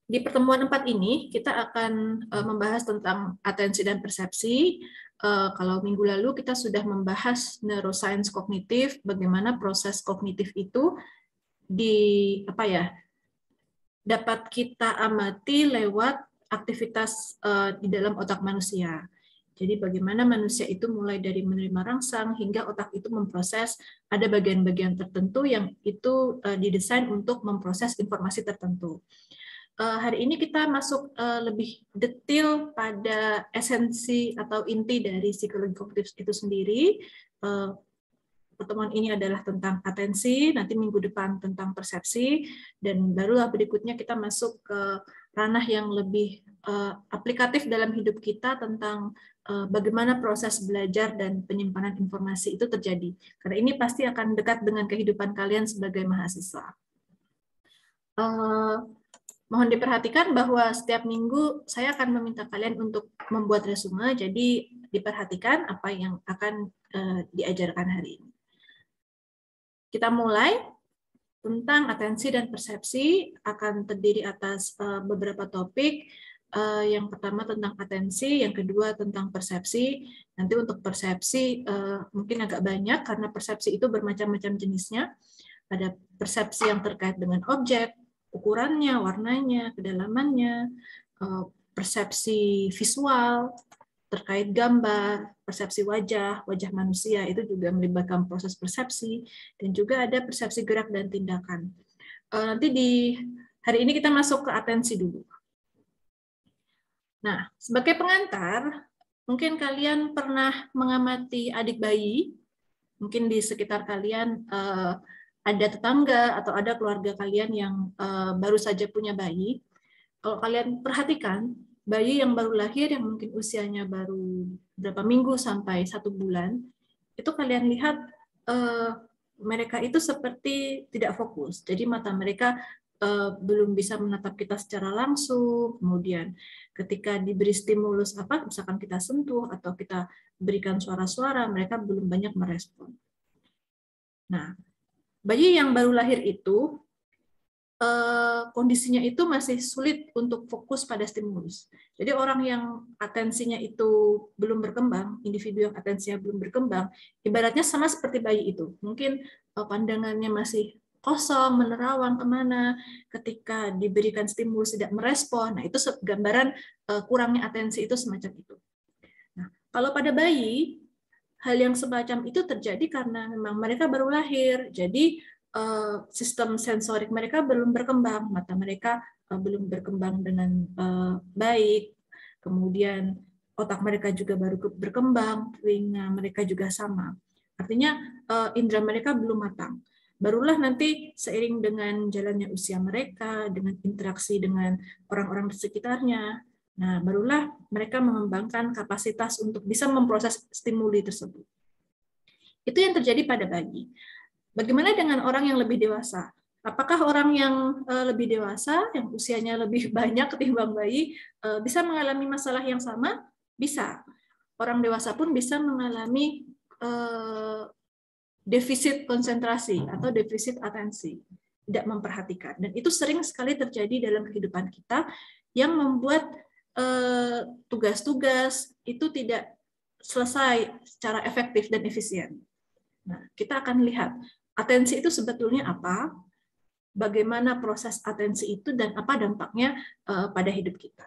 Di pertemuan 4 ini, kita akan membahas tentang atensi dan persepsi. Kalau minggu lalu kita sudah membahas neuroscience kognitif, bagaimana proses kognitif itu dapat kita amati lewat aktivitas di dalam otak manusia. Jadi bagaimana manusia itu mulai dari menerima rangsang hingga otak itu memproses, ada bagian-bagian tertentu yang itu didesain untuk memproses informasi tertentu. Hari ini kita masuk lebih detail pada esensi atau inti dari psikologi kognitif itu sendiri. Pertemuan ini adalah tentang atensi, nanti minggu depan tentang persepsi, dan barulah berikutnya kita masuk ke ranah yang lebih aplikatif dalam hidup kita tentang bagaimana proses belajar dan penyimpanan informasi itu terjadi. Karena ini pasti akan dekat dengan kehidupan kalian sebagai mahasiswa. Mohon diperhatikan bahwa setiap minggu saya akan meminta kalian untuk membuat resume, jadi diperhatikan apa yang akan diajarkan hari ini. Kita mulai tentang atensi dan persepsi, akan terdiri atas beberapa topik. Yang pertama tentang atensi, yang kedua tentang persepsi. Nanti untuk persepsi mungkin agak banyak karena persepsi itu bermacam-macam jenisnya. Ada persepsi yang terkait dengan objek, ukurannya, warnanya, kedalamannya, persepsi visual, terkait gambar, persepsi wajah manusia itu juga melibatkan proses persepsi, dan juga ada persepsi gerak dan tindakan. Nanti di hari ini kita masuk ke atensi dulu. Nah, sebagai pengantar, mungkin kalian pernah mengamati adik bayi, mungkin di sekitar kalian ada tetangga atau ada keluarga kalian yang baru saja punya bayi. Kalau kalian perhatikan, bayi yang baru lahir yang mungkin usianya baru berapa minggu sampai 1 bulan, itu kalian lihat mereka itu seperti tidak fokus. Jadi mata mereka belum bisa menatap kita secara langsung. Kemudian ketika diberi stimulus apa, misalkan kita sentuh atau kita berikan suara-suara, mereka belum banyak merespon. Nah, bayi yang baru lahir itu kondisinya itu masih sulit untuk fokus pada stimulus. Jadi orang yang atensinya itu belum berkembang, individu yang atensinya belum berkembang, ibaratnya sama seperti bayi itu. Mungkin pandangannya masih kosong, menerawang kemana, ketika diberikan stimulus tidak merespon. Nah, itu gambaran kurangnya atensi itu semacam itu. Nah, kalau pada bayi, hal yang semacam itu terjadi karena memang mereka baru lahir. Jadi sistem sensorik mereka belum berkembang, mata mereka belum berkembang dengan baik, kemudian otak mereka juga baru berkembang, telinga mereka juga sama. Artinya indera mereka belum matang. Barulah nanti seiring dengan jalannya usia mereka, dengan interaksi dengan orang-orang di sekitarnya, nah barulah mereka mengembangkan kapasitas untuk bisa memproses stimuli tersebut. Itu yang terjadi pada bayi. Bagaimana dengan orang yang lebih dewasa? Apakah orang yang lebih dewasa, yang usianya lebih banyak ketimbang bayi, bisa mengalami masalah yang sama? Bisa. Orang dewasa pun bisa mengalami defisit konsentrasi atau defisit atensi, tidak memperhatikan. Dan itu sering sekali terjadi dalam kehidupan kita yang membuat tugas-tugas itu tidak selesai secara efektif dan efisien. Nah, kita akan lihat atensi itu sebetulnya apa, bagaimana proses atensi itu, dan apa dampaknya pada hidup kita.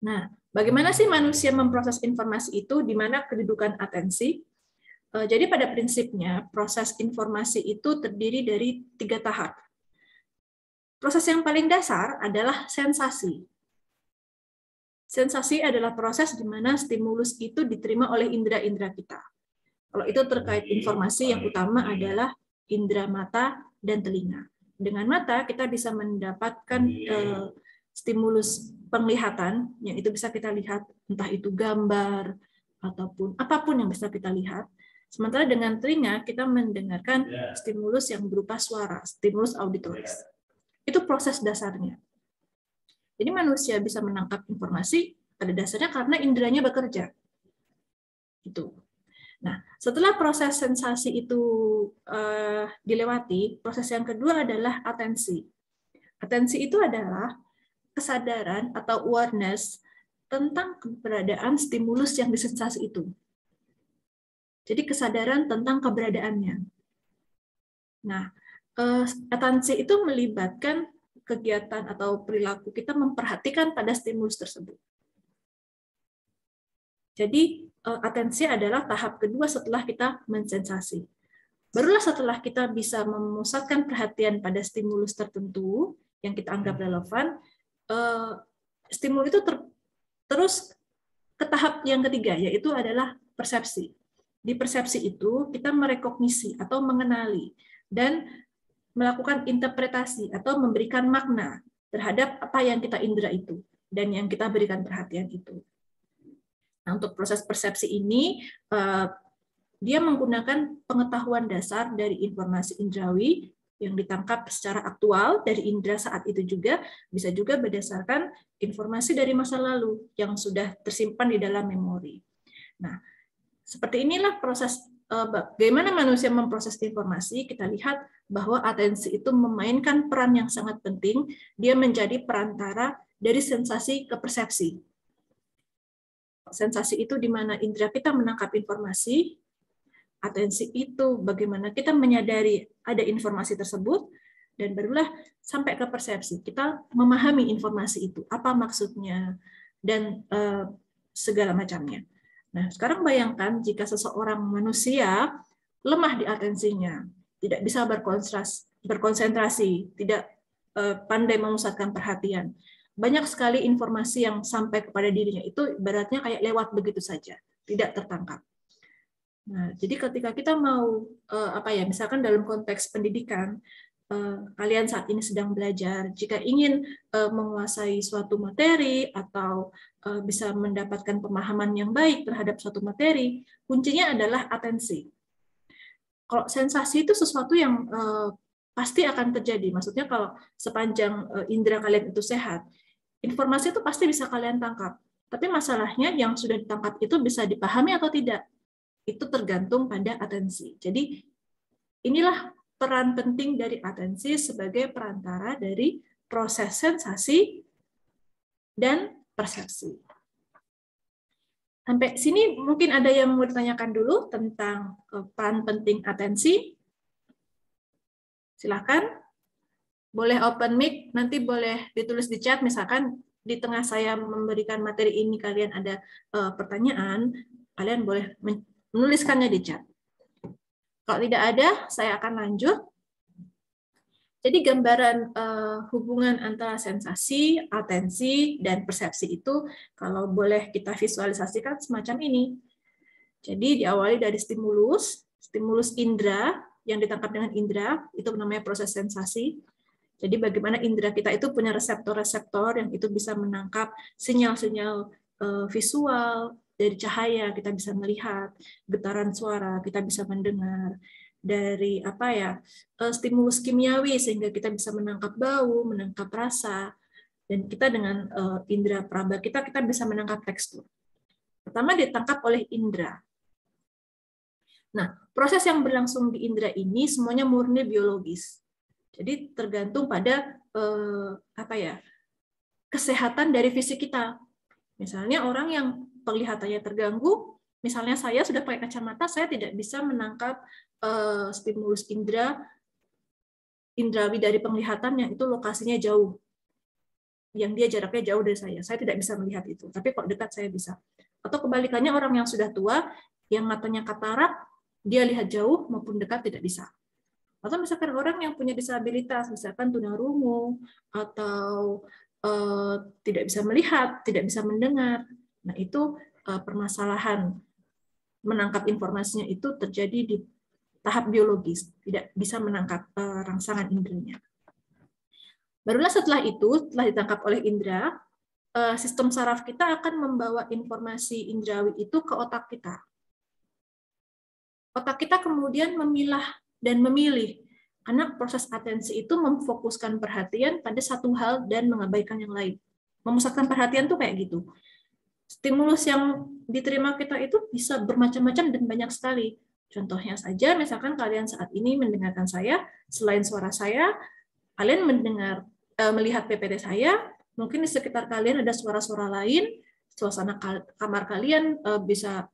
Nah, bagaimana sih manusia memproses informasi itu, di mana kedudukan atensi? Jadi pada prinsipnya, proses informasi itu terdiri dari 3 tahap. Proses yang paling dasar adalah sensasi. Sensasi adalah proses di mana stimulus itu diterima oleh indera-indera kita. Kalau itu terkait informasi, yang utama adalah indera mata dan telinga. Dengan mata kita bisa mendapatkan stimulus penglihatan, yang itu bisa kita lihat, entah itu gambar ataupun apapun yang bisa kita lihat. Sementara dengan telinga kita mendengarkan stimulus yang berupa suara, stimulus auditoris. Itu proses dasarnya. Jadi manusia bisa menangkap informasi pada dasarnya karena inderanya bekerja. Itu. Nah, setelah proses sensasi itu dilewati, proses yang kedua adalah atensi. Atensi itu adalah kesadaran atau awareness tentang keberadaan stimulus yang disensasi itu. Jadi kesadaran tentang keberadaannya. Nah, atensi itu melibatkan kegiatan atau perilaku kita memperhatikan pada stimulus tersebut. Jadi atensi adalah tahap kedua setelah kita mensensasi. Barulah setelah kita bisa memusatkan perhatian pada stimulus tertentu yang kita anggap relevan, stimulus itu terus ke tahap yang ketiga, yaitu adalah persepsi. Di persepsi itu kita merekognisi atau mengenali dan melakukan interpretasi atau memberikan makna terhadap apa yang kita indera itu dan yang kita berikan perhatian itu. Nah, untuk proses persepsi ini, dia menggunakan pengetahuan dasar dari informasi indrawi yang ditangkap secara aktual dari indera saat itu juga, bisa juga berdasarkan informasi dari masa lalu yang sudah tersimpan di dalam memori. Nah, seperti inilah proses bagaimana manusia memproses informasi. Kita lihat bahwa atensi itu memainkan peran yang sangat penting. Dia menjadi perantara dari sensasi ke persepsi. Sensasi itu di mana indera kita menangkap informasi, atensi itu bagaimana kita menyadari ada informasi tersebut, dan barulah sampai ke persepsi. Kita memahami informasi itu, apa maksudnya, dan segala macamnya. Nah, sekarang bayangkan jika seseorang manusia lemah di atensinya, tidak bisa berkonsentrasi, tidak pandai memusatkan perhatian. Banyak sekali informasi yang sampai kepada dirinya itu ibaratnya kayak lewat begitu saja, tidak tertangkap. Nah, jadi ketika kita mau misalkan dalam konteks pendidikan, kalian saat ini sedang belajar, jika ingin menguasai suatu materi atau bisa mendapatkan pemahaman yang baik terhadap suatu materi, kuncinya adalah atensi. Kalau sensasi itu sesuatu yang pasti akan terjadi. Maksudnya kalau sepanjang indera kalian itu sehat, informasi itu pasti bisa kalian tangkap. Tapi masalahnya yang sudah ditangkap itu bisa dipahami atau tidak. Itu tergantung pada atensi. Jadi inilah peran penting dari atensi sebagai perantara dari proses sensasi dan persepsi. Sampai sini mungkin ada yang mau ditanyakan dulu tentang peran penting atensi. Silakan. Boleh open mic, nanti boleh ditulis di chat, misalkan di tengah saya memberikan materi ini kalian ada pertanyaan, kalian boleh menuliskannya di chat. Kalau tidak ada, saya akan lanjut. Jadi gambaran hubungan antara sensasi, atensi, dan persepsi itu kalau boleh kita visualisasikan semacam ini. Jadi diawali dari stimulus indera yang ditangkap dengan indera, itu namanya proses sensasi. Jadi bagaimana indera kita itu punya reseptor-reseptor yang itu bisa menangkap sinyal-sinyal visual, dari cahaya kita bisa melihat, getaran suara kita bisa mendengar, dari stimulus kimiawi sehingga kita bisa menangkap bau, menangkap rasa, dan kita dengan indera peraba kita bisa menangkap tekstur. Pertama ditangkap oleh indera. Nah, proses yang berlangsung di indera ini semuanya murni biologis. Jadi tergantung pada kesehatan dari fisik kita. Misalnya orang yang penglihatannya terganggu, misalnya saya sudah pakai kacamata, saya tidak bisa menangkap stimulus indrawi dari penglihatan yang itu lokasinya jauh, yang dia jaraknya jauh dari saya tidak bisa melihat itu. Tapi kalau dekat saya bisa. Atau kebalikannya orang yang sudah tua, yang matanya katarak, dia lihat jauh maupun dekat tidak bisa. Atau misalkan orang yang punya disabilitas, misalkan tunarungu, atau tidak bisa melihat, tidak bisa mendengar. Nah, itu permasalahan menangkap informasinya itu terjadi di tahap biologis, tidak bisa menangkap rangsangan inderanya. Barulah setelah itu, setelah ditangkap oleh indera, sistem saraf kita akan membawa informasi indrawi itu ke otak kita. Otak kita kemudian memilah dan memilih, karena proses atensi itu memfokuskan perhatian pada satu hal dan mengabaikan yang lain. Memusatkan perhatian tuh kayak gitu. Stimulus yang diterima kita itu bisa bermacam-macam dan banyak sekali. Contohnya saja, misalkan kalian saat ini mendengarkan saya, selain suara saya, kalian mendengar melihat PPT saya, mungkin di sekitar kalian ada suara-suara lain, suasana kamar kalian bisa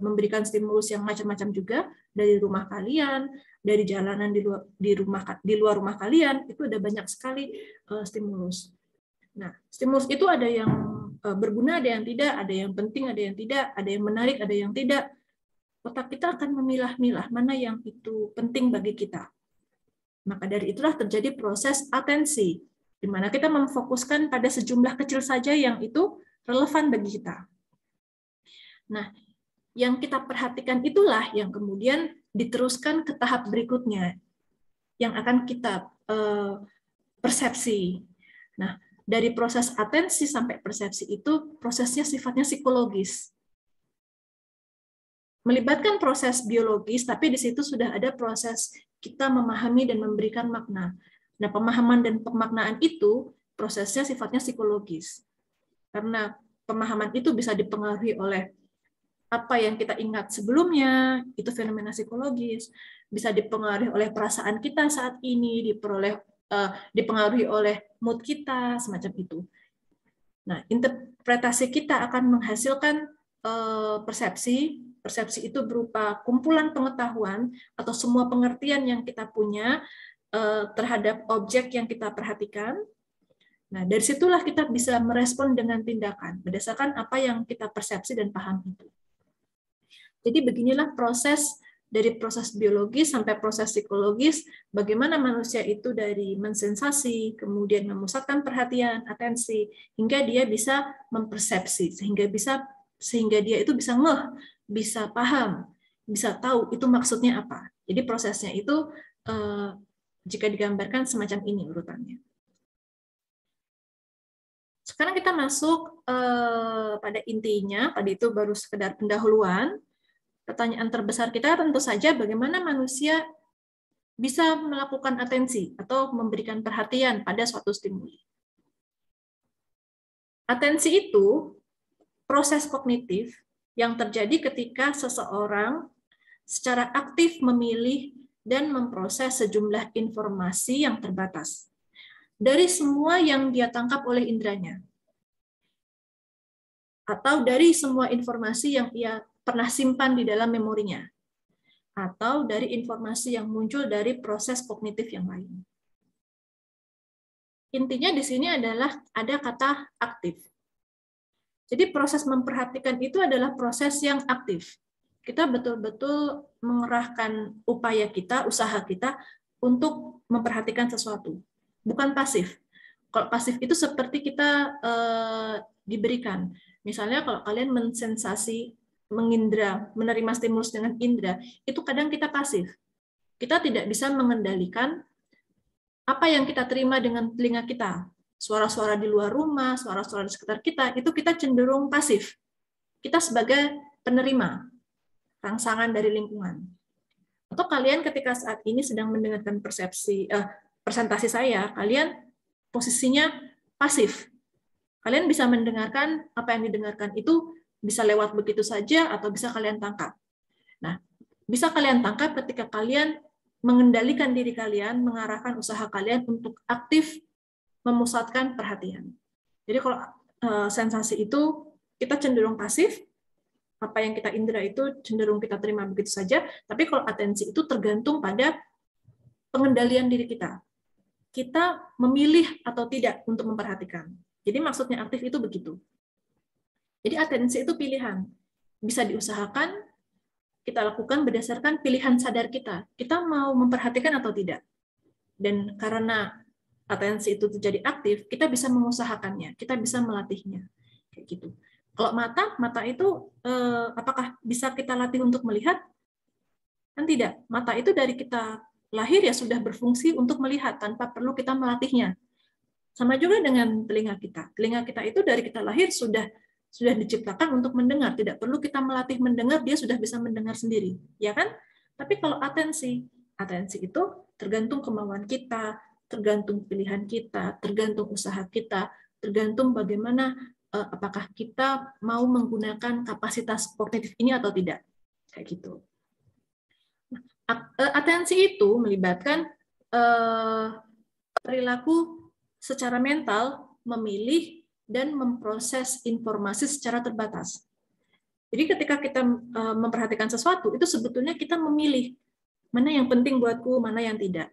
memberikan stimulus yang macam-macam juga dari rumah kalian, dari jalanan di luar rumah kalian, itu ada banyak sekali stimulus. Nah, stimulus itu ada yang berguna, ada yang tidak, ada yang penting, ada yang tidak, ada yang menarik, ada yang tidak. Otak kita akan memilah-milah mana yang itu penting bagi kita. Maka dari itulah terjadi proses atensi, di mana kita memfokuskan pada sejumlah kecil saja yang itu relevan bagi kita. Nah, yang kita perhatikan itulah yang kemudian diteruskan ke tahap berikutnya, yang akan kita persepsi. Nah, dari proses atensi sampai persepsi itu prosesnya sifatnya psikologis. Melibatkan proses biologis, tapi di situ sudah ada proses kita memahami dan memberikan makna. Nah, pemahaman dan pemaknaan itu prosesnya sifatnya psikologis. Karena pemahaman itu bisa dipengaruhi oleh apa yang kita ingat sebelumnya, itu fenomena psikologis, bisa dipengaruhi oleh perasaan kita saat ini, dipengaruhi oleh mood kita, semacam itu. Nah, interpretasi kita akan menghasilkan persepsi. Persepsi itu berupa kumpulan pengetahuan atau semua pengertian yang kita punya terhadap objek yang kita perhatikan. Nah, dari situlah kita bisa merespon dengan tindakan berdasarkan apa yang kita persepsi dan paham itu. Jadi beginilah dari proses biologis sampai proses psikologis, bagaimana manusia itu dari mensensasi, kemudian memusatkan perhatian, atensi, hingga dia bisa mempersepsi, sehingga dia itu bisa bisa paham, bisa tahu itu maksudnya apa. Jadi prosesnya itu jika digambarkan semacam ini urutannya. Sekarang kita masuk pada intinya, tadi itu baru sekedar pendahuluan. Pertanyaan terbesar kita tentu saja bagaimana manusia bisa melakukan atensi atau memberikan perhatian pada suatu stimuli. Atensi itu proses kognitif yang terjadi ketika seseorang secara aktif memilih dan memproses sejumlah informasi yang terbatas dari semua yang dia tangkap oleh inderanya, atau dari semua informasi yang ia pernah simpan di dalam memorinya, atau dari informasi yang muncul dari proses kognitif yang lain. Intinya di sini adalah ada kata aktif. Jadi proses memperhatikan itu adalah proses yang aktif. Kita betul-betul mengerahkan upaya kita, usaha kita untuk memperhatikan sesuatu, bukan pasif. Kalau pasif itu seperti kita diberikan. Misalnya kalau kalian mensensasi, mengindra, menerima stimulus dengan indra, itu kadang kita pasif. Kita tidak bisa mengendalikan apa yang kita terima dengan telinga kita. Suara-suara di luar rumah, suara-suara di sekitar kita, itu kita cenderung pasif. Kita sebagai penerima rangsangan dari lingkungan. Atau kalian ketika saat ini sedang mendengarkan presentasi saya, kalian posisinya pasif. Kalian bisa mendengarkan apa yang didengarkan itu bisa lewat begitu saja atau bisa kalian tangkap. Nah, bisa kalian tangkap ketika kalian mengendalikan diri kalian, mengarahkan usaha kalian untuk aktif memusatkan perhatian. Jadi kalau sensasi itu kita cenderung pasif, apa yang kita indera itu cenderung kita terima begitu saja, tapi kalau atensi itu tergantung pada pengendalian diri kita. Kita memilih atau tidak untuk memperhatikan. Jadi maksudnya aktif itu begitu. Jadi atensi itu pilihan. Bisa diusahakan, kita lakukan berdasarkan pilihan sadar kita. Kita mau memperhatikan atau tidak. Dan karena atensi itu terjadi aktif, kita bisa mengusahakannya, kita bisa melatihnya, kayak gitu. Kalau mata itu apakah bisa kita latih untuk melihat? Kan tidak. Mata itu dari kita lahir ya sudah berfungsi untuk melihat tanpa perlu kita melatihnya. Sama juga dengan telinga kita. Telinga kita itu dari kita lahir sudah diciptakan untuk mendengar, tidak perlu kita melatih mendengar, dia sudah bisa mendengar sendiri, ya kan? Tapi kalau atensi itu tergantung kemauan kita, tergantung pilihan kita, tergantung usaha kita, tergantung bagaimana apakah kita mau menggunakan kapasitas kognitif ini atau tidak. Kayak gitu. Atensi itu melibatkan perilaku secara mental memilih dan memproses informasi secara terbatas. Jadi ketika kita memperhatikan sesuatu, itu sebetulnya kita memilih mana yang penting buatku, mana yang tidak.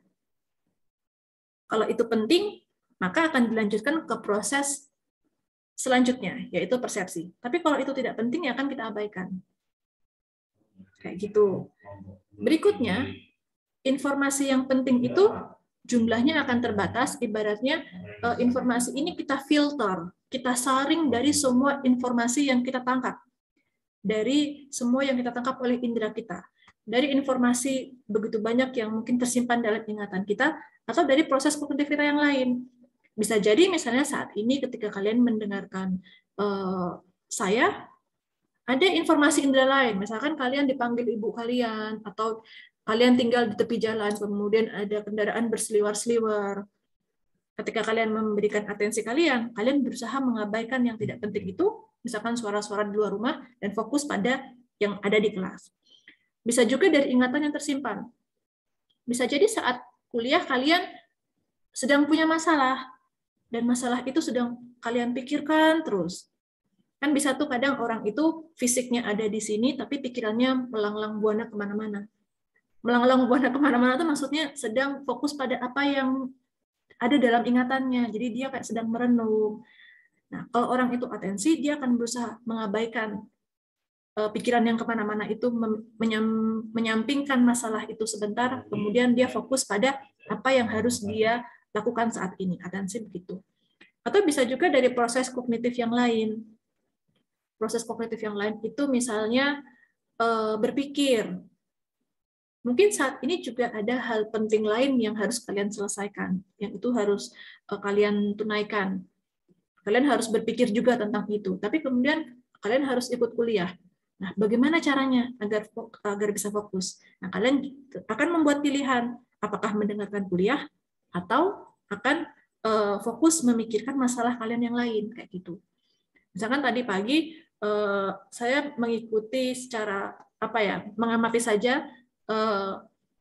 Kalau itu penting, maka akan dilanjutkan ke proses selanjutnya, yaitu persepsi. Tapi kalau itu tidak penting, ya akan kita abaikan. Kayak gitu. Berikutnya, informasi yang penting itu jumlahnya akan terbatas, ibaratnya informasi ini kita filter, kita saring dari semua informasi yang kita tangkap. Dari semua yang kita tangkap oleh indera kita. Dari informasi begitu banyak yang mungkin tersimpan dalam ingatan kita, atau dari proses kognitif kita yang lain. Bisa jadi misalnya saat ini ketika kalian mendengarkan saya, ada informasi indera lain. Misalkan kalian dipanggil ibu kalian, atau kalian tinggal di tepi jalan, kemudian ada kendaraan berseliwar-seliwar. Ketika kalian memberikan atensi kalian berusaha mengabaikan yang tidak penting itu, misalkan suara-suara di luar rumah, dan fokus pada yang ada di kelas. Bisa juga dari ingatan yang tersimpan. Bisa jadi saat kuliah kalian sedang punya masalah, dan masalah itu sedang kalian pikirkan terus. Kan bisa tuh kadang orang itu fisiknya ada di sini, tapi pikirannya melanglang buana kemana-mana. Melanglang buana kemana-mana itu maksudnya sedang fokus pada apa yang ada dalam ingatannya. Jadi dia kayak sedang merenung. Nah, kalau orang itu atensi, dia akan berusaha mengabaikan pikiran yang kemana-mana itu, menyampingkan masalah itu sebentar, kemudian dia fokus pada apa yang harus dia lakukan saat ini. Atensi begitu. Atau bisa juga dari proses kognitif yang lain. Proses kognitif yang lain itu misalnya berpikir. Mungkin saat ini juga ada hal penting lain yang harus kalian selesaikan, yang itu harus kalian tunaikan. Kalian harus berpikir juga tentang itu, tapi kemudian kalian harus ikut kuliah. Nah, bagaimana caranya agar bisa fokus? Nah, kalian akan membuat pilihan, apakah mendengarkan kuliah atau akan fokus memikirkan masalah kalian yang lain, kayak gitu. Misalkan tadi pagi saya mengikuti secara mengamati saja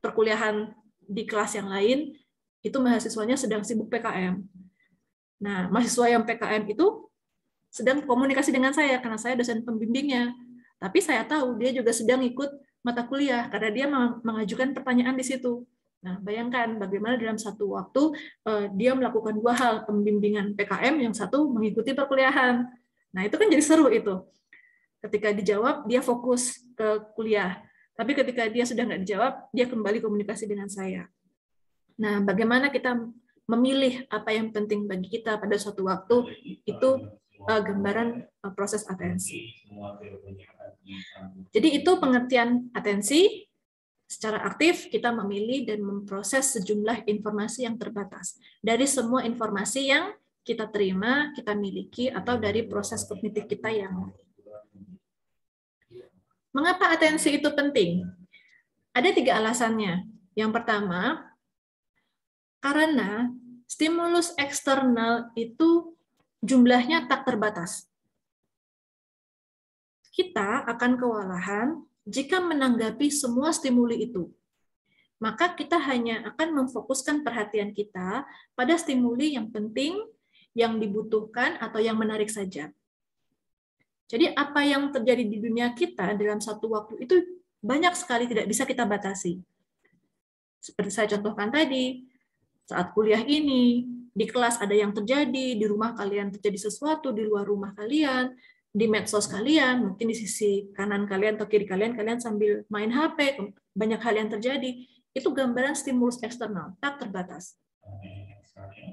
perkuliahan di kelas yang lain, itu mahasiswanya sedang sibuk PKM. Nah, mahasiswa yang PKM itu sedang komunikasi dengan saya karena saya dosen pembimbingnya. Tapi saya tahu dia juga sedang ikut mata kuliah karena dia mengajukan pertanyaan di situ. Nah, bayangkan bagaimana dalam satu waktu dia melakukan dua hal, pembimbingan PKM, yang satu mengikuti perkuliahan. Nah, itu kan jadi seru itu. Ketika dijawab, dia fokus ke kuliah. Tapi ketika dia sudah nggak dijawab, dia kembali komunikasi dengan saya. Nah, bagaimana kita memilih apa yang penting bagi kita pada suatu waktu, itu gambaran proses atensi. Jadi itu pengertian atensi. Secara aktif kita memilih dan memproses sejumlah informasi yang terbatas. Dari semua informasi yang kita terima, kita miliki, atau dari proses kognitif kita yang lain. Mengapa atensi itu penting? Ada 3 alasannya. Yang pertama, karena stimulus eksternal itu jumlahnya tak terbatas. Kita akan kewalahan jika menanggapi semua stimuli itu. Maka kita hanya akan memfokuskan perhatian kita pada stimuli yang penting, yang dibutuhkan, atau yang menarik saja. Jadi apa yang terjadi di dunia kita dalam satu waktu itu banyak sekali tidak bisa kita batasi. Seperti saya contohkan tadi, saat kuliah ini, di kelas ada yang terjadi, di rumah kalian terjadi sesuatu, di luar rumah kalian, di medsos kalian, mungkin di sisi kanan kalian atau kiri kalian sambil main HP, banyak hal yang terjadi. Itu gambaran stimulus eksternal, tak terbatas.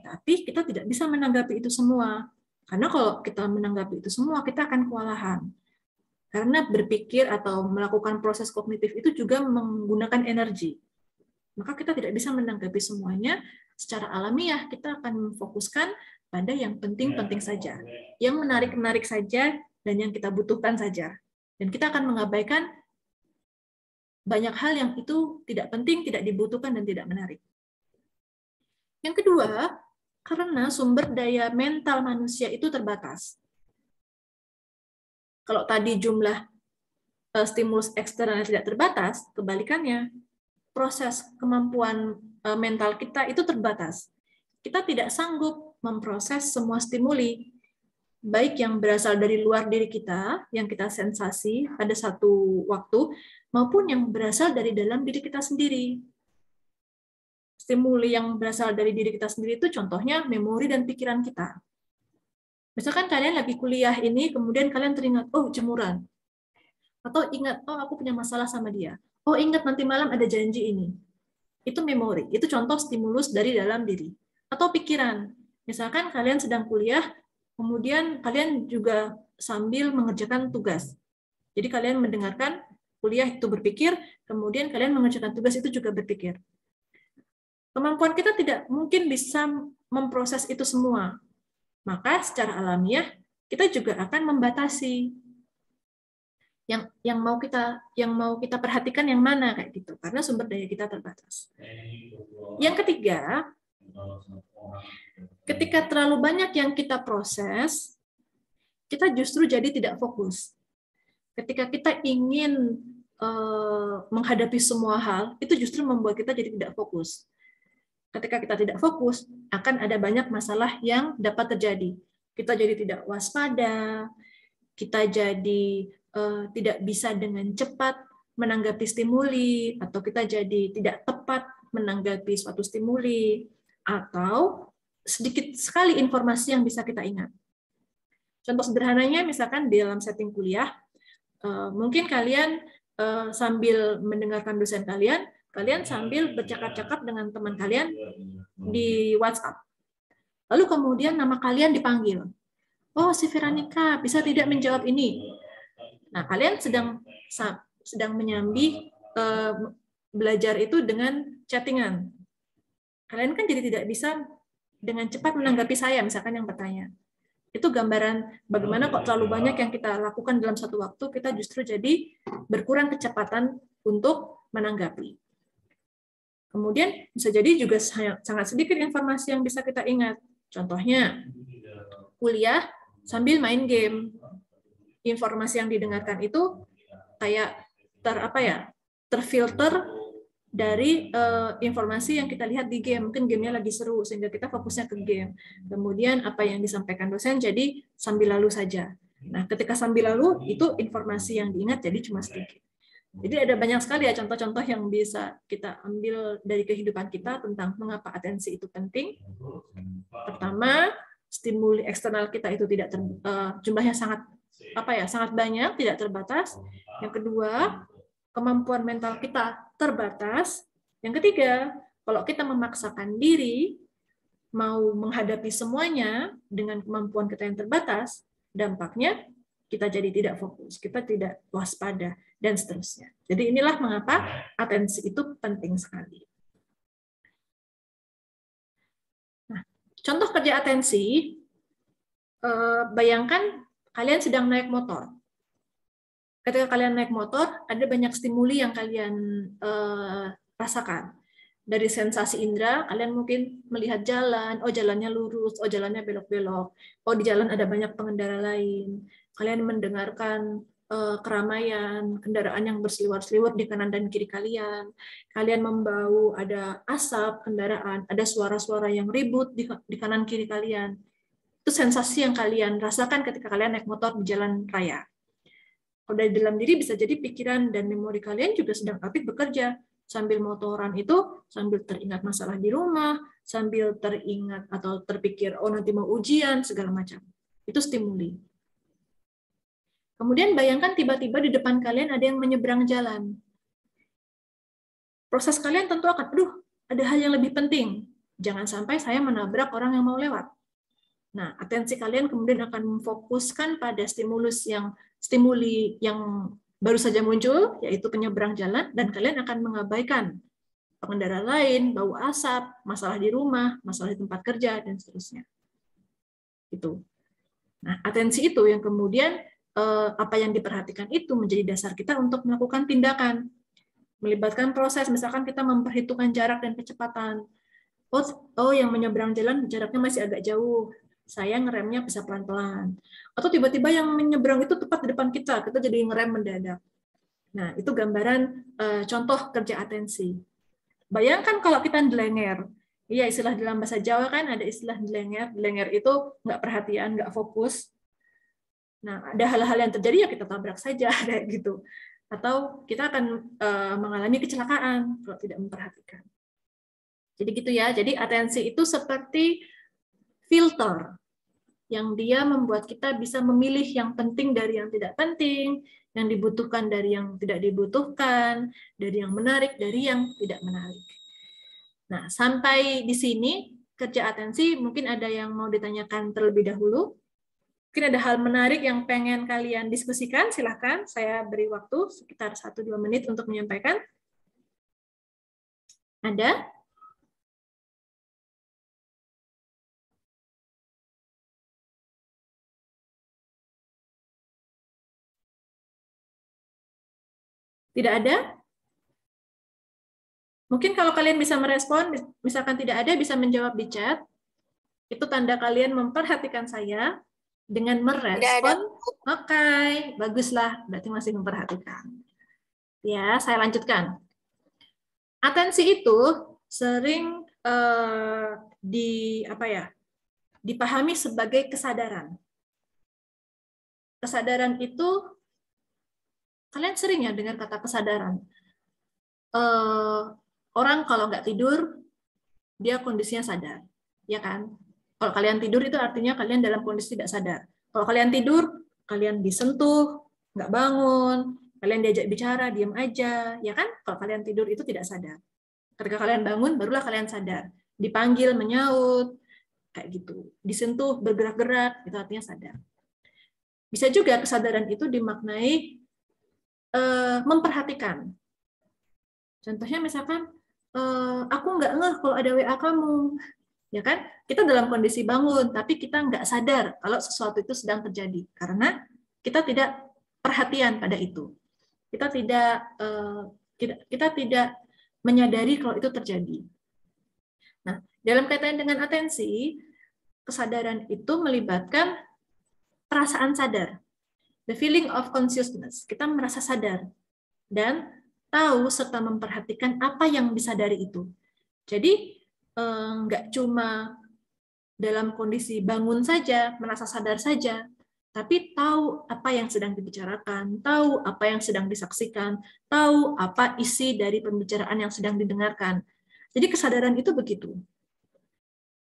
Tapi kita tidak bisa menanggapi itu semua. Karena kalau kita menanggapi itu semua, kita akan kewalahan. Karena berpikir atau melakukan proses kognitif itu juga menggunakan energi. Maka kita tidak bisa menanggapi semuanya secara alamiah. Kita akan memfokuskan pada yang penting-penting saja. Yang menarik-menarik saja, dan yang kita butuhkan saja. Dan kita akan mengabaikan banyak hal yang itu tidak penting, tidak dibutuhkan, dan tidak menarik. Yang kedua, karena sumber daya mental manusia itu terbatas. Kalau tadi jumlah stimulus eksternal tidak terbatas, kebalikannya, proses kemampuan mental kita itu terbatas. kita tidak sanggup memproses semua stimuli, baik yang berasal dari luar diri kita, yang kita sensasi pada satu waktu, maupun yang berasal dari dalam diri kita sendiri. Stimuli yang berasal dari diri kita sendiri itu contohnya memori dan pikiran kita. Misalkan kalian lagi kuliah ini, kemudian kalian teringat, oh jemuran. Atau ingat, oh aku punya masalah sama dia. Oh ingat nanti malam ada janji ini. Itu memori, itu contoh stimulus dari dalam diri. Atau pikiran. Misalkan kalian sedang kuliah, kemudian kalian juga sambil mengerjakan tugas. Jadi kalian mendengarkan kuliah itu berpikir, kemudian kalian mengerjakan tugas itu juga berpikir. Kemampuan kita tidak mungkin bisa memproses itu semua. Maka secara alamiah kita juga akan membatasi yang mau kita perhatikan yang mana kayak gitu, karena sumber daya kita terbatas. Yang ketiga, ketika terlalu banyak yang kita proses, kita justru jadi tidak fokus. Ketika kita ingin menghadapi semua hal, itu justru membuat kita jadi tidak fokus. Ketika kita tidak fokus, akan ada banyak masalah yang dapat terjadi. Kita jadi tidak waspada, kita jadi tidak bisa dengan cepat menanggapi stimuli, atau kita jadi tidak tepat menanggapi suatu stimuli, atau sedikit sekali informasi yang bisa kita ingat. Contoh sederhananya, misalkan di dalam setting kuliah, mungkin kalian sambil mendengarkan dosen kalian sambil bercakap-cakap dengan teman kalian di WhatsApp. Lalu kemudian nama kalian dipanggil. Oh, si Veronica, bisa tidak menjawab ini? Nah, kalian sedang menyambi belajar itu dengan chattingan. Kalian kan jadi tidak bisa dengan cepat menanggapi saya, misalkan yang bertanya. Itu gambaran bagaimana kok terlalu banyak yang kita lakukan dalam satu waktu, kita justru jadi berkurang kecepatan untuk menanggapi. Kemudian bisa jadi juga sangat sedikit informasi yang bisa kita ingat. Contohnya, kuliah sambil main game. Informasi yang didengarkan itu kayak terfilter dari informasi yang kita lihat di game. Mungkin gamenya lagi seru, sehingga kita fokusnya ke game. Kemudian apa yang disampaikan dosen jadi sambil lalu saja. Nah, ketika sambil lalu, itu informasi yang diingat jadi cuma sedikit. Jadi ada banyak sekali ya contoh-contoh yang bisa kita ambil dari kehidupan kita tentang mengapa atensi itu penting. Pertama, stimuli eksternal kita itu tidak jumlahnya sangat banyak, tidak terbatas. Yang kedua, kemampuan mental kita terbatas. Yang ketiga, kalau kita memaksakan diri mau menghadapi semuanya dengan kemampuan kita yang terbatas, dampaknya kita jadi tidak fokus, kita tidak waspada, dan seterusnya. Jadi inilah mengapa atensi itu penting sekali. Nah, contoh kerja atensi, bayangkan kalian sedang naik motor. Ketika kalian naik motor, ada banyak stimuli yang kalian rasakan. Dari sensasi indera, kalian mungkin melihat jalan, oh jalannya lurus, oh jalannya belok-belok, oh di jalan ada banyak pengendara lain. Kalian mendengarkan keramaian, kendaraan yang berseliwar-seliwar di kanan dan kiri kalian. Kalian membau ada asap kendaraan, ada suara-suara yang ribut di kanan kiri kalian. Itu sensasi yang kalian rasakan ketika kalian naik motor di jalan raya. Kalau dari dalam diri bisa jadi pikiran dan memori kalian juga sedang aktif bekerja. Sambil motoran itu, sambil teringat masalah di rumah, sambil teringat atau terpikir, oh nanti mau ujian, segala macam. Itu stimuli. Kemudian bayangkan tiba-tiba di depan kalian ada yang menyeberang jalan. Proses kalian tentu akan, ada hal yang lebih penting. Jangan sampai saya menabrak orang yang mau lewat. Nah, atensi kalian kemudian akan memfokuskan pada stimuli yang baru saja muncul, yaitu penyeberang jalan, dan kalian akan mengabaikan pengendara lain, bau asap, masalah di rumah, masalah di tempat kerja, dan seterusnya. Itu. Nah, atensi itu yang kemudian apa yang diperhatikan itu menjadi dasar kita untuk melakukan tindakan. Melibatkan proses, misalkan kita memperhitungkan jarak dan kecepatan. Oh, yang menyeberang jalan jaraknya masih agak jauh. Saya ngeremnya bisa pelan-pelan. Atau tiba-tiba yang menyeberang itu tepat di depan kita jadi ngerem mendadak. Nah, itu gambaran contoh kerja atensi. Bayangkan kalau kita ngelenger, Iya, istilah dalam bahasa Jawa kan ada istilah dilenger. Dilenger itu nggak perhatian, nggak fokus. Nah, ada hal-hal yang terjadi ya kita tabrak saja kayak gitu. Atau kita akan mengalami kecelakaan kalau tidak memperhatikan. Jadi gitu ya. Jadi atensi itu seperti filter yang dia membuat kita bisa memilih yang penting dari yang tidak penting, yang dibutuhkan dari yang tidak dibutuhkan, dari yang menarik dari yang tidak menarik. Nah, sampai di sini kerja atensi, mungkin ada yang mau ditanyakan terlebih dahulu. Mungkin ada hal menarik yang pengen kalian diskusikan, silahkan. Saya beri waktu sekitar 1-2 menit untuk menyampaikan. Ada? Tidak ada? Mungkin kalau kalian bisa merespon, misalkan tidak ada, bisa menjawab di chat. Itu tanda kalian memperhatikan saya dengan merespon. Oke, baguslah, berarti masih memperhatikan. Ya, saya lanjutkan. Atensi itu sering dipahami sebagai kesadaran. Kesadaran itu, kalian sering ya dengar kata kesadaran. Orang kalau nggak tidur, dia kondisinya sadar, ya kan? Kalau kalian tidur itu artinya kalian dalam kondisi tidak sadar. Kalau kalian tidur, kalian disentuh, nggak bangun, kalian diajak bicara, diam aja, ya kan? Kalau kalian tidur itu tidak sadar. Ketika kalian bangun, barulah kalian sadar. Dipanggil, menyaut, kayak gitu. Disentuh, bergerak-gerak, itu artinya sadar. Bisa juga kesadaran itu dimaknai memperhatikan. Contohnya misalkan, aku nggak ngeh kalau ada WA kamu. Ya kan? Kita dalam kondisi bangun, tapi kita nggak sadar kalau sesuatu itu sedang terjadi. Karena kita tidak perhatian pada itu. Kita tidak menyadari kalau itu terjadi. Nah, dalam kaitan dengan atensi, kesadaran itu melibatkan perasaan sadar. The feeling of consciousness. Kita merasa sadar dan tahu serta memperhatikan apa yang disadari itu. Jadi nggak cuma dalam kondisi bangun saja, merasa sadar saja, tapi tahu apa yang sedang dibicarakan, tahu apa yang sedang disaksikan, tahu apa isi dari pembicaraan yang sedang didengarkan. Jadi kesadaran itu begitu.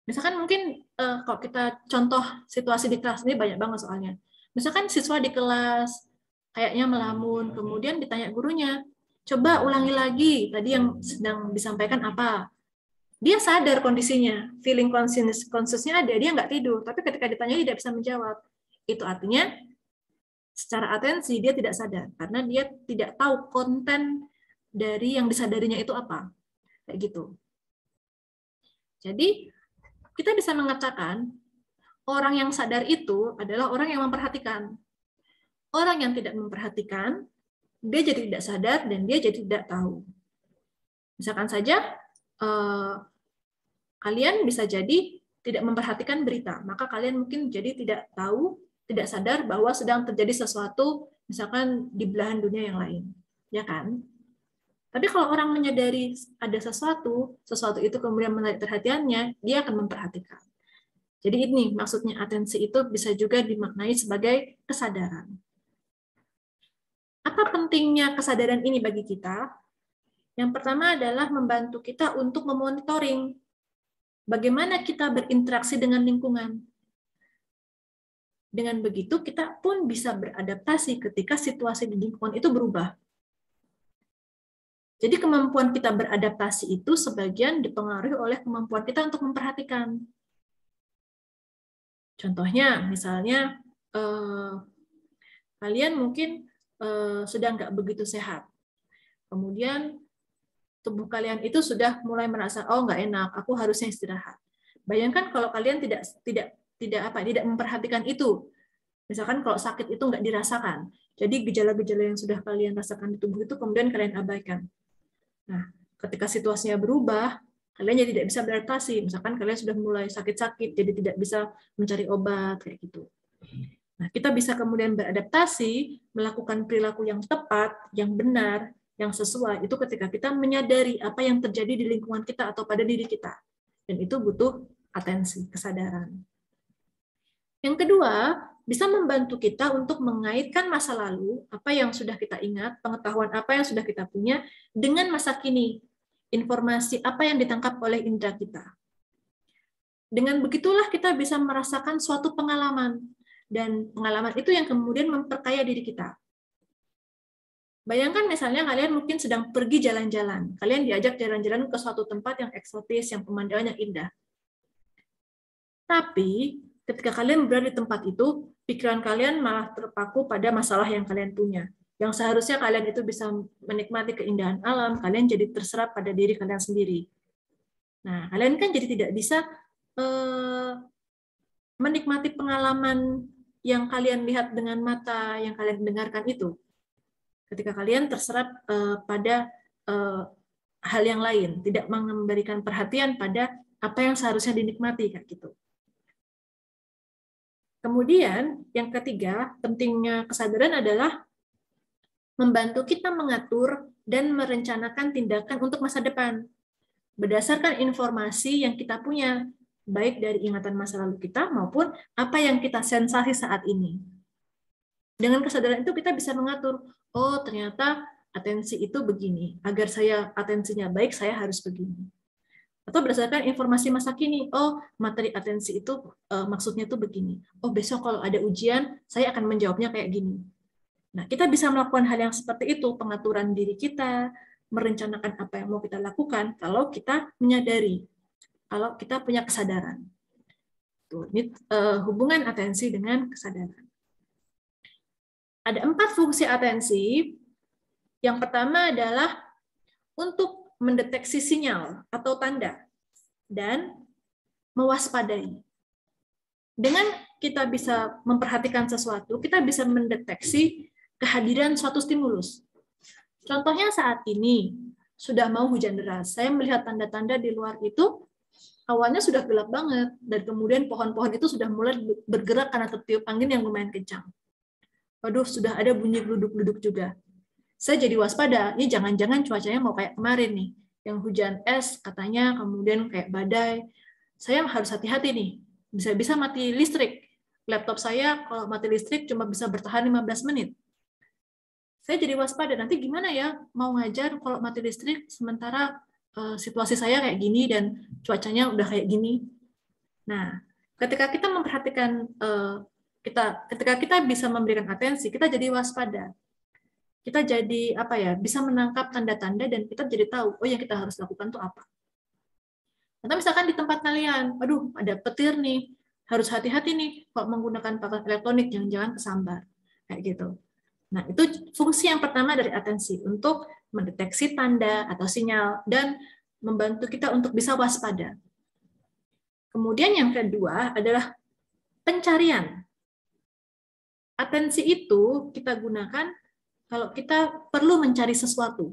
Misalkan mungkin kalau kita contoh situasi di kelas ini banyak banget soalnya. Misalkan siswa di kelas kayaknya melamun, kemudian ditanya gurunya, coba ulangi lagi tadi yang sedang disampaikan apa. Dia sadar kondisinya, feeling consciousnya ada, dia nggak tidur, tapi ketika ditanya dia tidak bisa menjawab. Itu artinya secara atensi dia tidak sadar, karena dia tidak tahu konten dari yang disadarinya itu apa. Kayak gitu. Jadi, kita bisa mengatakan orang yang sadar itu adalah orang yang memperhatikan. Orang yang tidak memperhatikan, dia jadi tidak sadar dan dia jadi tidak tahu. Misalkan saja, kalian bisa jadi tidak memperhatikan berita, maka kalian mungkin jadi tidak tahu, tidak sadar bahwa sedang terjadi sesuatu, misalkan di belahan dunia yang lain, ya kan? Tapi kalau orang menyadari ada sesuatu itu kemudian menarik perhatiannya, dia akan memperhatikan. Jadi ini maksudnya atensi itu bisa juga dimaknai sebagai kesadaran. Apa pentingnya kesadaran ini bagi kita? Yang pertama adalah membantu kita untuk memonitoring bagaimana kita berinteraksi dengan lingkungan. Dengan begitu, kita pun bisa beradaptasi ketika situasi di lingkungan itu berubah. Jadi kemampuan kita beradaptasi itu sebagian dipengaruhi oleh kemampuan kita untuk memperhatikan. Contohnya, misalnya, kalian mungkin sedang nggak begitu sehat. Kemudian, tubuh kalian itu sudah mulai merasa, oh nggak enak, aku harusnya istirahat. Bayangkan kalau kalian tidak memperhatikan itu. Misalkan kalau sakit itu nggak dirasakan. Jadi gejala-gejala yang sudah kalian rasakan di tubuh itu kemudian kalian abaikan. Nah, ketika situasinya berubah, kalian jadi tidak bisa beradaptasi. Misalkan kalian sudah mulai sakit-sakit, jadi tidak bisa mencari obat, kayak gitu. Nah, kita bisa kemudian beradaptasi, melakukan perilaku yang tepat, yang benar, yang sesuai, itu ketika kita menyadari apa yang terjadi di lingkungan kita atau pada diri kita. Dan itu butuh atensi, kesadaran. Yang kedua, bisa membantu kita untuk mengaitkan masa lalu, apa yang sudah kita ingat, pengetahuan apa yang sudah kita punya, dengan masa kini, informasi apa yang ditangkap oleh indera kita. Dengan begitulah kita bisa merasakan suatu pengalaman, dan pengalaman itu yang kemudian memperkaya diri kita. Bayangkan misalnya kalian mungkin sedang pergi jalan-jalan, kalian diajak jalan-jalan ke suatu tempat yang eksotis, yang pemandangannya indah. Tapi ketika kalian berada di tempat itu, pikiran kalian malah terpaku pada masalah yang kalian punya. Yang seharusnya kalian itu bisa menikmati keindahan alam, kalian jadi terserap pada diri kalian sendiri. Nah, kalian kan jadi tidak bisa menikmati pengalaman yang kalian lihat dengan mata, yang kalian dengarkan itu. Ketika kalian terserap pada hal yang lain, tidak memberikan perhatian pada apa yang seharusnya dinikmati, kayak gitu. Kemudian, yang ketiga, pentingnya kesadaran adalah membantu kita mengatur dan merencanakan tindakan untuk masa depan. Berdasarkan informasi yang kita punya, baik dari ingatan masa lalu kita maupun apa yang kita sensasi saat ini. Dengan kesadaran itu kita bisa mengatur, oh ternyata atensi itu begini, agar saya atensinya baik, saya harus begini. Atau berdasarkan informasi masa kini, oh materi atensi itu maksudnya itu begini. Oh besok kalau ada ujian, saya akan menjawabnya kayak gini. Nah, kita bisa melakukan hal yang seperti itu, pengaturan diri kita, merencanakan apa yang mau kita lakukan, kalau kita menyadari, kalau kita punya kesadaran. Tuh, ini hubungan atensi dengan kesadaran. Ada 4 fungsi atensi. Yang pertama adalah untuk mendeteksi sinyal atau tanda, dan mewaspadai. Dengan kita bisa memperhatikan sesuatu, kita bisa mendeteksi kehadiran suatu stimulus. Contohnya saat ini, sudah mau hujan deras. Saya melihat tanda-tanda di luar itu, awalnya sudah gelap banget, dan kemudian pohon-pohon itu sudah mulai bergerak karena tertiup angin yang lumayan kencang. Waduh, sudah ada bunyi gluduk-gluduk juga. Saya jadi waspada, ini jangan-jangan cuacanya mau kayak kemarin nih, yang hujan es katanya, kemudian kayak badai. Saya harus hati-hati nih, bisa-bisa mati listrik. Laptop saya kalau mati listrik cuma bisa bertahan 15 menit. Saya jadi waspada, nanti gimana ya mau ngajar kalau mati listrik, sementara situasi saya kayak gini dan cuacanya udah kayak gini. Nah, ketika kita memperhatikan, ketika kita bisa memberikan atensi, kita jadi waspada. Kita jadi bisa menangkap tanda-tanda dan kita jadi tahu yang kita harus lakukan tuh apa. Atau misalkan di tempat kalian, aduh ada petir nih, harus hati-hati nih kalau menggunakan peralatan elektronik, jangan-jangan kesambar kayak gitu. Nah, itu fungsi yang pertama dari atensi, untuk mendeteksi tanda atau sinyal dan membantu kita untuk bisa waspada. Kemudian yang kedua adalah pencarian. Atensi itu kita gunakan kalau kita perlu mencari sesuatu.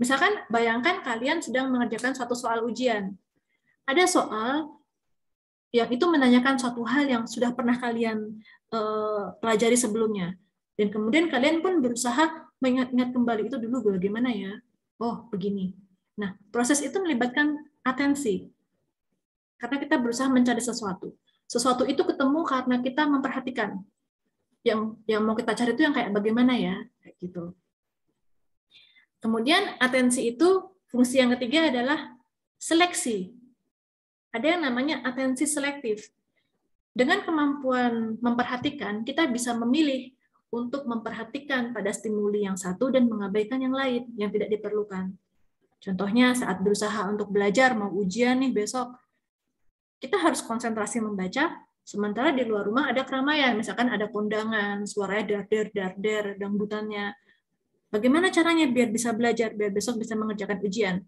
Misalkan bayangkan kalian sedang mengerjakan suatu soal ujian. Ada soal yang itu menanyakan suatu hal yang sudah pernah kalian pelajari sebelumnya. Dan kemudian kalian pun berusaha mengingat-ingat kembali itu dulu bagaimana ya. Oh, begini. Nah, proses itu melibatkan atensi. Karena kita berusaha mencari sesuatu. Sesuatu itu ketemu karena kita memperhatikan. Yang mau kita cari itu yang kayak bagaimana ya, kayak gitu. Kemudian atensi itu fungsi yang ketiga adalah seleksi. Ada yang namanya atensi selektif. Dengan kemampuan memperhatikan, kita bisa memilih untuk memperhatikan pada stimuli yang satu dan mengabaikan yang lain yang tidak diperlukan. Contohnya saat berusaha untuk belajar, mau ujian nih besok, kita harus konsentrasi membaca. Sementara di luar rumah ada keramaian, misalkan ada kondangan, suaranya dar-der, dangdutannya. Bagaimana caranya biar bisa belajar, biar besok bisa mengerjakan ujian?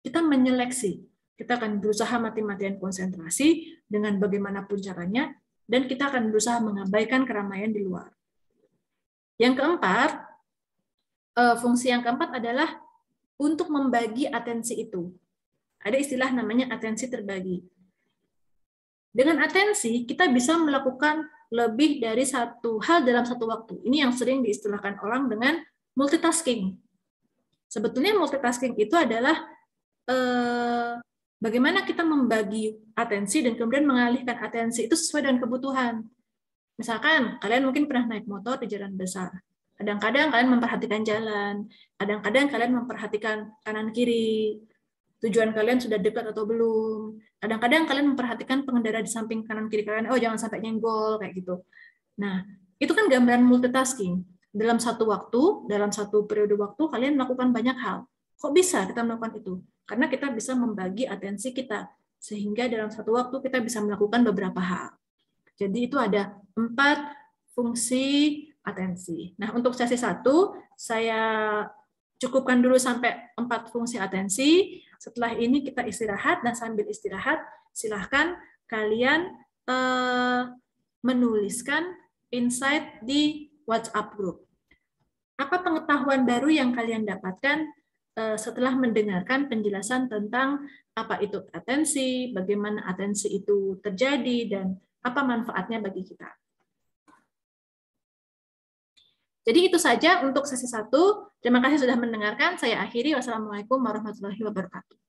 Kita menyeleksi. Kita akan berusaha mati-matian konsentrasi dengan bagaimanapun caranya, dan kita akan berusaha mengabaikan keramaian di luar. Yang keempat, fungsi yang keempat adalah untuk membagi atensi itu. Ada istilah namanya atensi terbagi. Dengan atensi, kita bisa melakukan lebih dari satu hal dalam satu waktu. Ini yang sering diistilahkan orang dengan multitasking. Sebetulnya multitasking itu adalah Bagaimana kita membagi atensi dan kemudian mengalihkan atensi itu sesuai dengan kebutuhan. Misalkan kalian mungkin pernah naik motor di jalan besar. Kadang-kadang kalian memperhatikan jalan, kadang-kadang kalian memperhatikan kanan kiri, tujuan kalian sudah dekat atau belum. Kadang-kadang kalian memperhatikan pengendara di samping kanan kiri kalian, oh jangan sampai nyenggol kayak gitu. Nah, itu kan gambaran multitasking. Dalam satu waktu, dalam satu periode waktu kalian melakukan banyak hal. Kok bisa kita melakukan itu? Karena kita bisa membagi atensi kita, sehingga dalam satu waktu kita bisa melakukan beberapa hal. Jadi itu ada 4 fungsi atensi. Nah, untuk sesi 1, saya cukupkan dulu sampai 4 fungsi atensi. Setelah ini kita istirahat, dan sambil istirahat, silahkan kalian menuliskan insight di WhatsApp group. Apa pengetahuan baru yang kalian dapatkan setelah mendengarkan penjelasan tentang apa itu atensi, bagaimana atensi itu terjadi, dan apa manfaatnya bagi kita. Jadi itu saja untuk sesi 1. Terima kasih sudah mendengarkan. Saya akhiri. Wassalamualaikum warahmatullahi wabarakatuh.